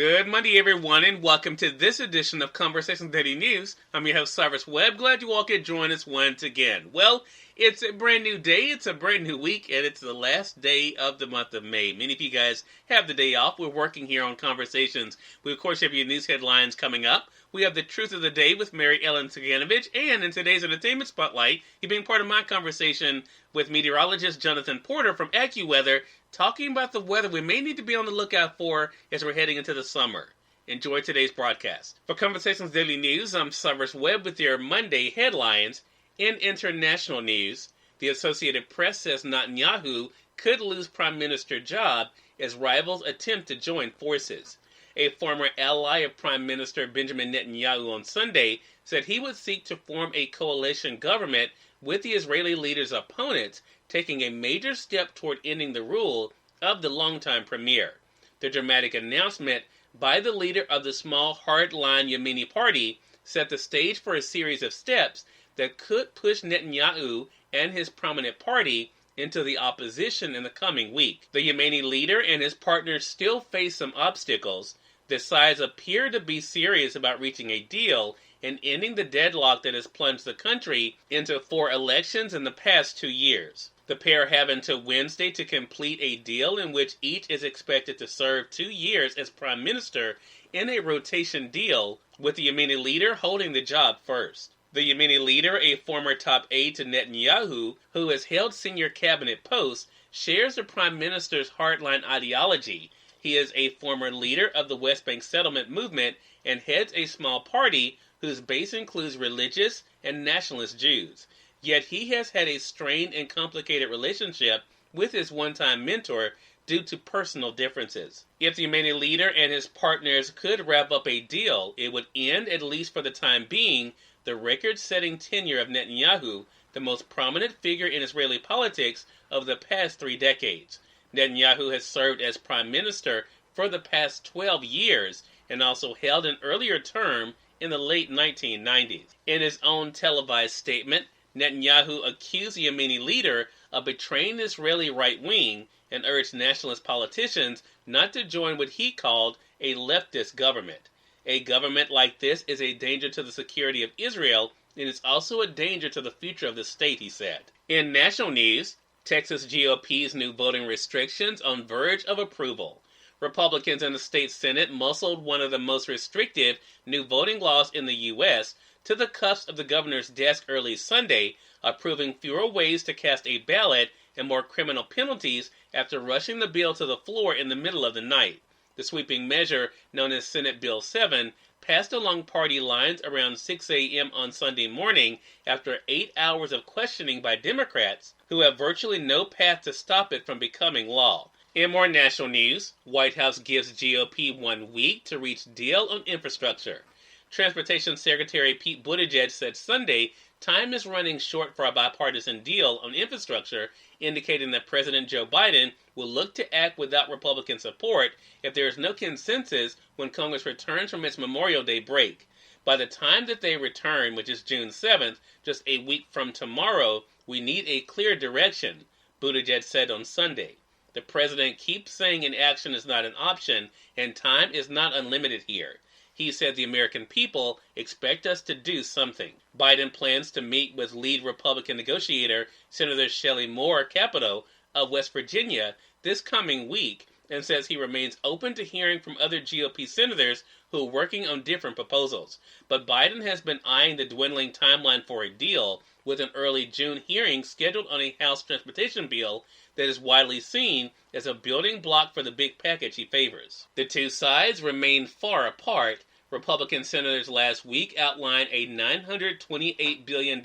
Good Monday, everyone, and welcome to this edition of Conversations Daily News. I'm your host, Cyrus Webb. Glad you all could join us once again. Well, it's a brand new day, it's a brand new week, and it's the last day of the month of May. Many of you guys have the day off. We're working here on Conversations. We, of course, have your news headlines coming up. We have the Truth of the Day with Mary Ellen Ciganovich, and in today's Entertainment Spotlight, you're being part of my conversation with meteorologist Jonathan Porter from AccuWeather, talking about the weather we may need to be on the lookout for as we're heading into the summer. Enjoy today's broadcast. For Conversations Daily News, I'm Cyrus Webb with your Monday headlines. In international news, the Associated Press says Netanyahu could lose prime minister job as rivals attempt to join forces. A former ally of Prime Minister Benjamin Netanyahu on Sunday said he would seek to form a coalition government with the Israeli leader's opponents, taking a major step toward ending the rule of the longtime premier. The dramatic announcement by the leader of the small hardline Yemeni party set the stage for a series of steps that could push Netanyahu and his prominent party into the opposition in the coming week. The Yemeni leader and his partners still face some obstacles. The sides appear to be serious about reaching a deal and ending the deadlock that has plunged the country into 4 elections in the past 2 years. The pair have until Wednesday to complete a deal in which each is expected to serve 2 years as prime minister in a rotation deal, with the Yemeni leader holding the job first. The Yemeni leader, a former top aide to Netanyahu, who has held senior cabinet posts, shares the prime minister's hardline ideology. He is a former leader of the West Bank settlement movement and heads a small party whose base includes religious and nationalist Jews. Yet he has had a strained and complicated relationship with his one-time mentor due to personal differences. If the Yemeni leader and his partners could wrap up a deal, it would end, at least for the time being, the record-setting tenure of Netanyahu, the most prominent figure in Israeli politics of the past 3 decades. Netanyahu has served as prime minister for the past 12 years and also held an earlier term in the late 1990s. In his own televised statement, Netanyahu accused the Yemeni leader of betraying the Israeli right wing and urged nationalist politicians not to join what he called a leftist government. A government like this is a danger to the security of Israel and is also a danger to the future of the state, he said. In national news, Texas GOP's new voting restrictions on verge of approval. Republicans in the state Senate muscled one of the most restrictive new voting laws in the U.S. to the cuffs of the governor's desk early Sunday, approving fewer ways to cast a ballot and more criminal penalties after rushing the bill to the floor in the middle of the night. The sweeping measure, known as Senate Bill 7, passed along party lines around 6 a.m. on Sunday morning after 8 hours of questioning by Democrats, who have virtually no path to stop it from becoming law. In more national news, White House gives GOP 1 week to reach deal on infrastructure. Transportation Secretary Pete Buttigieg said Sunday time is running short for a bipartisan deal on infrastructure, indicating that President Joe Biden will look to act without Republican support if there is no consensus when Congress returns from its Memorial Day break. By the time that they return, which is June 7th, just a week from tomorrow, we need a clear direction, Buttigieg said on Sunday. The president keeps saying inaction is not an option and time is not unlimited here. He said the American people expect us to do something. Biden plans to meet with lead Republican negotiator Senator Shelley Moore Capito of West Virginia this coming week and says he remains open to hearing from other GOP senators who are working on different proposals. But Biden has been eyeing the dwindling timeline for a deal, with an early June hearing scheduled on a House transportation bill that is widely seen as a building block for the big package he favors. The two sides remain far apart. Republican senators last week outlined a $928 billion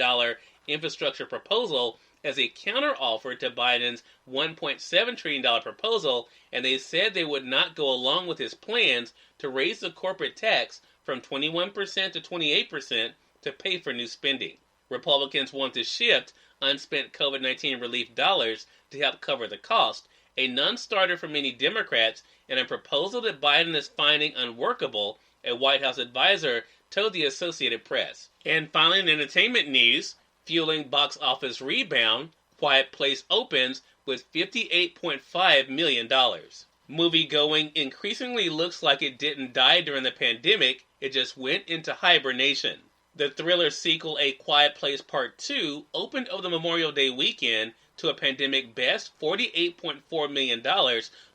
infrastructure proposal as a counteroffer to Biden's $1.7 trillion proposal, and they said they would not go along with his plans to raise the corporate tax from 21% to 28% to pay for new spending. Republicans want to shift unspent COVID-19 relief dollars to help cover the cost, a non-starter for many Democrats, and a proposal that Biden is finding unworkable, a White House advisor told the Associated Press. And finally, in entertainment news, fueling box office rebound, Quiet Place opens with $58.5 million. Movie-going increasingly looks like it didn't die during the pandemic, it just went into hibernation. The thriller sequel A Quiet Place Part 2 opened over the Memorial Day weekend to a pandemic best $48.4 million,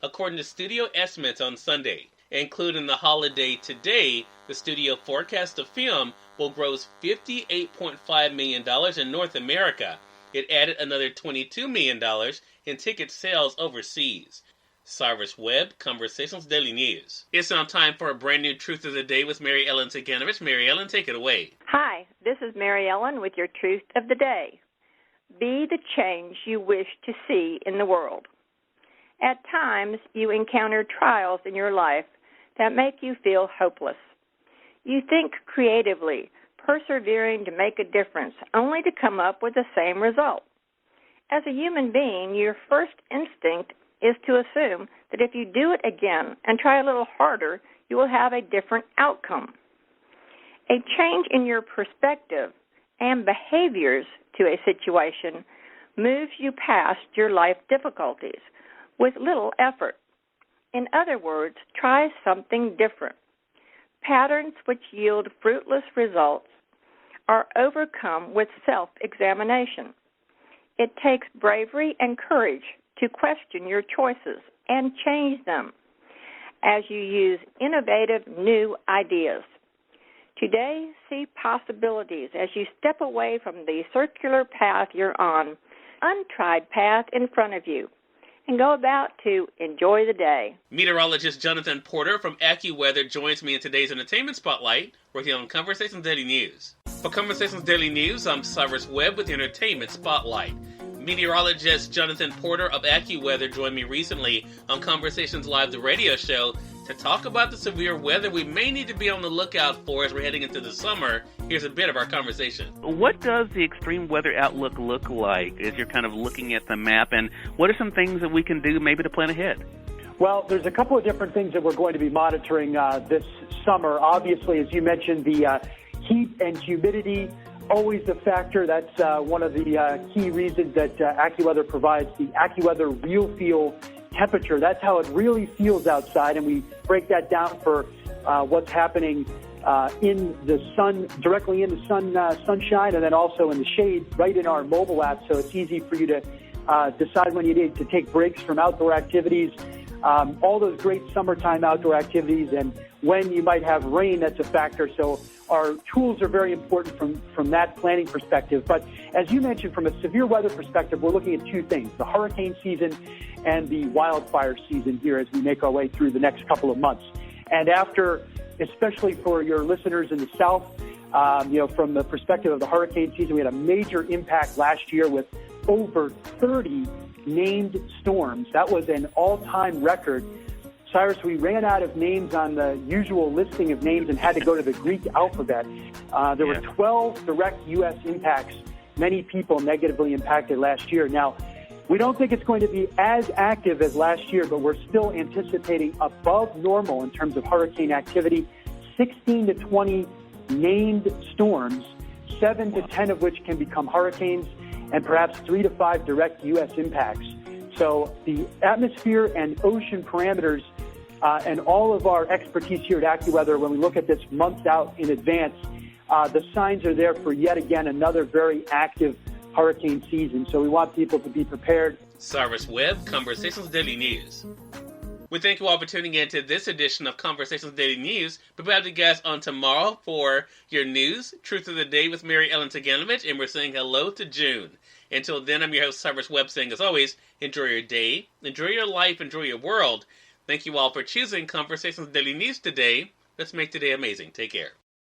according to studio estimates on Sunday. Including the holiday today, the studio forecast the film will gross $58.5 million in North America. It added another $22 million in ticket sales overseas. Cyrus Webb, Conversations Daily News. It's now time for a brand new Truth of the Day with Mary Ellen Ciganovich. Mary Ellen, take it away. Hi, this is Mary Ellen with your Truth of the Day. Be the change you wish to see in the world. At times, you encounter trials in your life that make you feel hopeless. You think creatively, persevering to make a difference, only to come up with the same result. As a human being, your first instinct is to assume that if you do it again and try a little harder, you will have a different outcome. A change in your perspective and behaviors to a situation moves you past your life difficulties with little effort. In other words, try something different. Patterns which yield fruitless results are overcome with self-examination. It takes bravery and courage to question your choices and change them as you use innovative new ideas. Today, see possibilities as you step away from the circular path you're on, untried path in front of you, and go about to enjoy the day. Meteorologist Jonathan Porter from AccuWeather joins me in today's Entertainment Spotlight, working on Conversations Daily News. For Conversations Daily News, I'm Cyrus Webb with the Entertainment Spotlight. Meteorologist Jonathan Porter of AccuWeather joined me recently on Conversations Live, the radio show, to talk about the severe weather we may need to be on the lookout for as we're heading into the summer. Here's a bit of our conversation. What does the extreme weather outlook look like as you're kind of looking at the map, and what are some things that we can do maybe to plan ahead? Well, there's a couple of different things that we're going to be monitoring this summer. Obviously, as you mentioned, the heat and humidity, always a factor. That's one of the key reasons that AccuWeather provides the AccuWeather Real Feel temperature. That's how it really feels outside, and we break that down for what's happening in the sun, directly in the sunshine, and then also in the shade right in our mobile app, so it's easy for you to decide when you need to take breaks from outdoor activities, all those great summertime outdoor activities, and when you might have rain, that's a factor. So our tools are very important from that planning perspective. But as you mentioned, from a severe weather perspective, we're looking at two things, the hurricane season and the wildfire season here as we make our way through the next couple of months. And after, especially for your listeners in the South, from the perspective of the hurricane season, we had a major impact last year with over 30 named storms. That was an all-time record. Cyrus, we ran out of names on the usual listing of names and had to go to the Greek alphabet. There were 12 direct U.S. impacts, many people negatively impacted last year. Now, we don't think it's going to be as active as last year, but we're still anticipating above normal in terms of hurricane activity, 16 to 20 named storms, 7 to 10 of which can become hurricanes, and perhaps 3 to 5 direct U.S. impacts. So the atmosphere and ocean parameters and all of our expertise here at AccuWeather, when we look at this months out in advance, the signs are there for yet again another very active hurricane season. So we want people to be prepared. Cyrus Webb, Conversations Daily News. We thank you all for tuning in to this edition of Conversations Daily News. Prepare to guys on tomorrow for your news, Truth of the Day with Mary Ellen Ciganovich, and we're saying hello to June. Until then, I'm your host, Cyrus Webb, saying as always, enjoy your day, enjoy your life, enjoy your world. Thank you all for choosing Conversations Daily News today. Let's make today amazing. Take care.